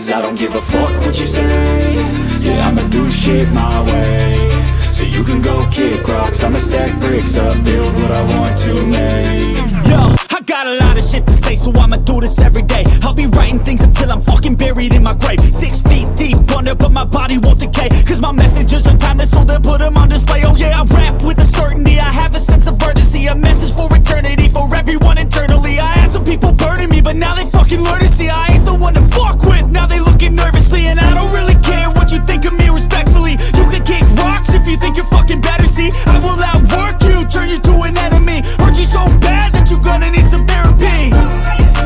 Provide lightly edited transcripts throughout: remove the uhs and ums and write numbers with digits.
Cause I don't give a fuck what you say. Yeah, I'ma do shit my way. So you can go kick rocks, I'ma stack bricks up, build what I want to make. Yo, I got a lot of shit to say, so I'ma do this every day. I'll be writing things until I'm fucking buried in my grave. 6 feet deep under, but my body won't decay. Cause my messages are timeless, so they'll put them on display. Oh yeah, I rap with a certainty, I have a sense of urgency. A message for eternity, for everyone internally. I had some people burning me, but now they fucking learn to see I ain't the one to fuck with, now they looking nervously. And I don't really care what you think of me, respectfully. You can kick rocks if you think you're fucking better, see. I will outwork you, turn you to an enemy. Hurt you so bad that you're gonna need some therapy.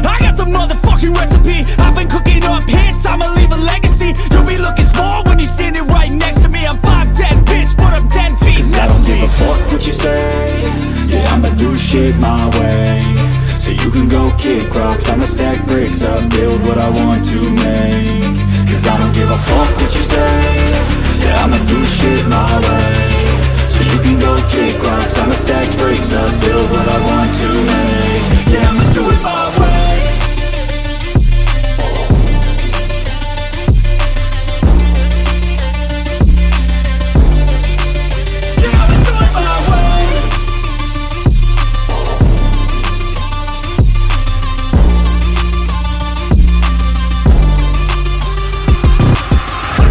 I got the motherfucking recipe, I've been cooking up hits, I'ma leave a legacy. You'll be looking small when you're standing right next to me. I'm 5'10", bitch, but I'm 10 feet. Cause I don't give a fuck what you say. Yeah, I'ma do shit my way. So you can go kick rocks, I'ma stack bricks up, build what I want to make. Cause I don't give a fuck what you say. Yeah, I'ma do shit my way. So you can go kick rocks, I'ma stack bricks up, build what I want to make. Yeah, I'ma do it my way. Yeah, I'ma do it my way.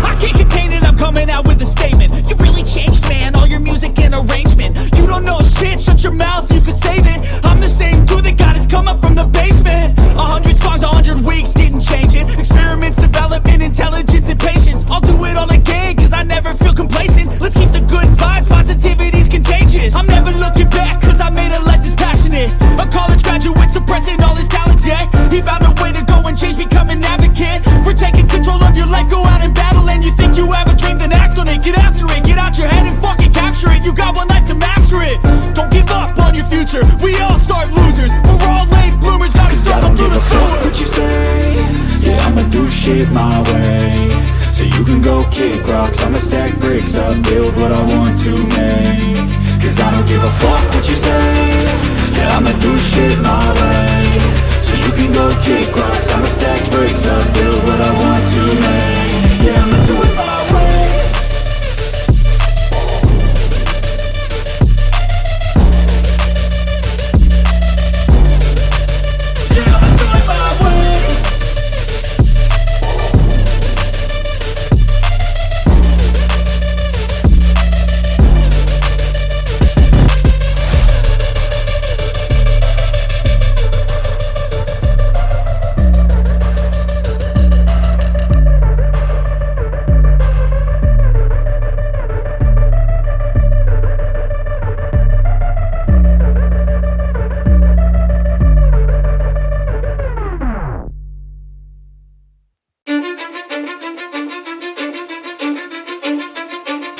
I can't contain it, I'm coming out with a statement. You really changed, man, all your music and arrangement. You don't know shit, shut your mouth, you can save it. I'm the same dude that got his come up from the basement. 100 songs, 100 weeks, didn't change it. Experiments, development, intelligence, and patience. I'll do it all again, cause I never feel complacent. Let's keep the good vibes, positivity's contagious. I'm never looking back, cause I made a life that's passionate. A college graduate suppressing all his talents, yeah. He found a way to go and change, become an advocate. For taking control of your life, go out and battle. And you think you have a dream, then act on it. Get after it, get out your head and fucking capture it. You got one life to master it. Don't give up on your future, we all start losers. We're all late bloomers, gotta struggle through the sewer. What you say? Yeah, I'ma do shit my way. So you can go kick rocks, I'ma stack bricks up, build what I want to make. Cause I don't give a fuck what you say. Yeah, I'ma do shit my way. So you can go kick rocks, I'ma stack bricks up, build what I want to make. Yeah, I'ma do it my way. Yeah, I'ma do it my way.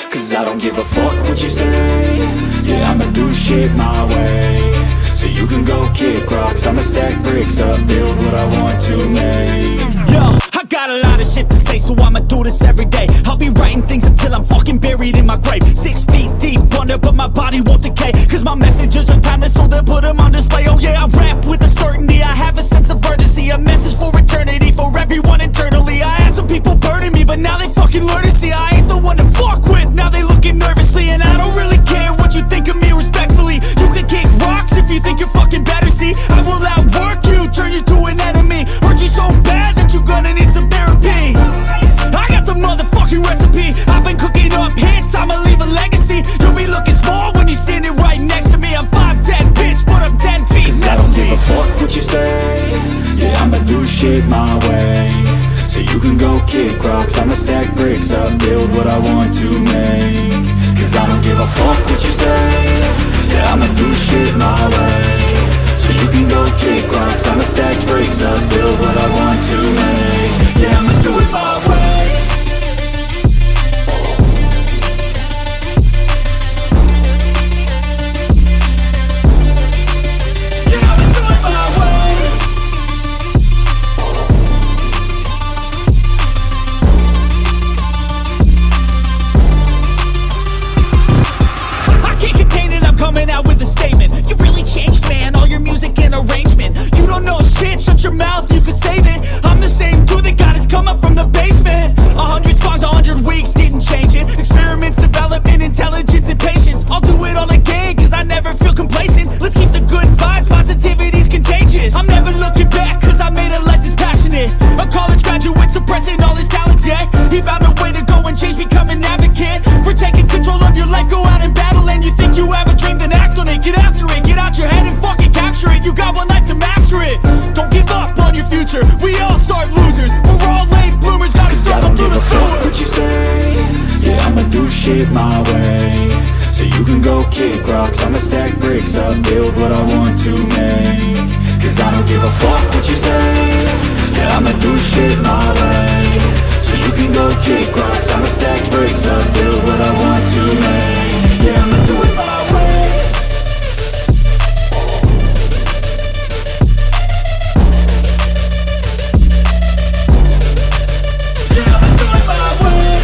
Cause I don't give a fuck what you say. Yeah, I'ma do shit my way. So you can go kick rocks, I'ma stack bricks up, build what I want to make. Yo, I got a lot of shit to say, so I'ma do this every day. I'll be writing things until I'm fucking buried in my grave. 6 feet deep under, but my body won't decay. Cause my messages are timeless, so they'll put them on display. Oh yeah, I rap with a certainty, I have a sense of urgency. A message for eternity, for everyone internally. I had some people burning me, but now they fucking learn to see I ain't the one to fuck with, now they looking nervously. And I don't really care what you think of me, respectfully. You can kick rocks if you think you're fucking better, see. I will outwork you, turn you to an enemy. Hurt you so bad that you're gonna need some therapy. I got the motherfucking recipe, I've been cooking up hits, I'ma leave a legacy. You'll be looking small when you're standing right next to me. I'm 5'10", bitch, but I'm 10 feet. Cause I don't give a fuck what you say. Yeah, I'ma do shit my way. So you can go kick rocks, I'ma stack bricks up, build what I want to make. Cause I don't give a fuck what you say. Yeah, I'ma do shit my way. So you can go kick rocks, I'ma stack bricks up, build what I want to make. Yeah, I'ma do it my way. Yeah, I'ma do it my way. I can't contain it, I'm coming out with a statement. You really changed, man, all your music and arrangement. You don't know shit, shut your mouth, you can save it. I'm the same dude that got his come up from the future. We all start losers, we're all late bloomers, gotta I struggle don't through give the a fuck sewer. what you say. Yeah, I'ma do shit my way. So you can go kick rocks, I'ma stack bricks up, build what I want to make. Cause I don't give a fuck what you say. Yeah, I'ma do shit my way. So you can go kick rocks, I'ma stack bricks up, build what I want to make. Yeah, I'ma do it my way. Yeah, I'ma do it my way.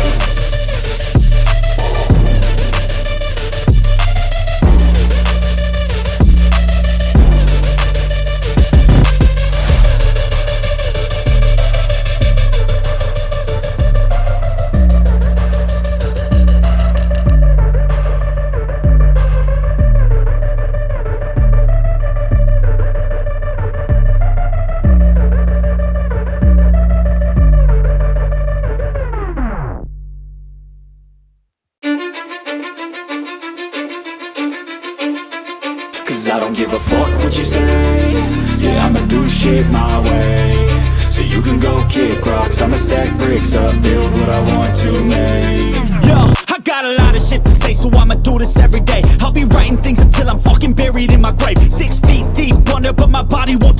Cause I don't give a fuck what you say. Yeah, I'ma do shit my way. So you can go kick rocks, I'ma stack bricks up, build what I want to make. Yo, I got a lot of shit to say, so I'ma do this every day. I'll be writing things until I'm fucking buried in my grave. 6 feet deep under, but my body won't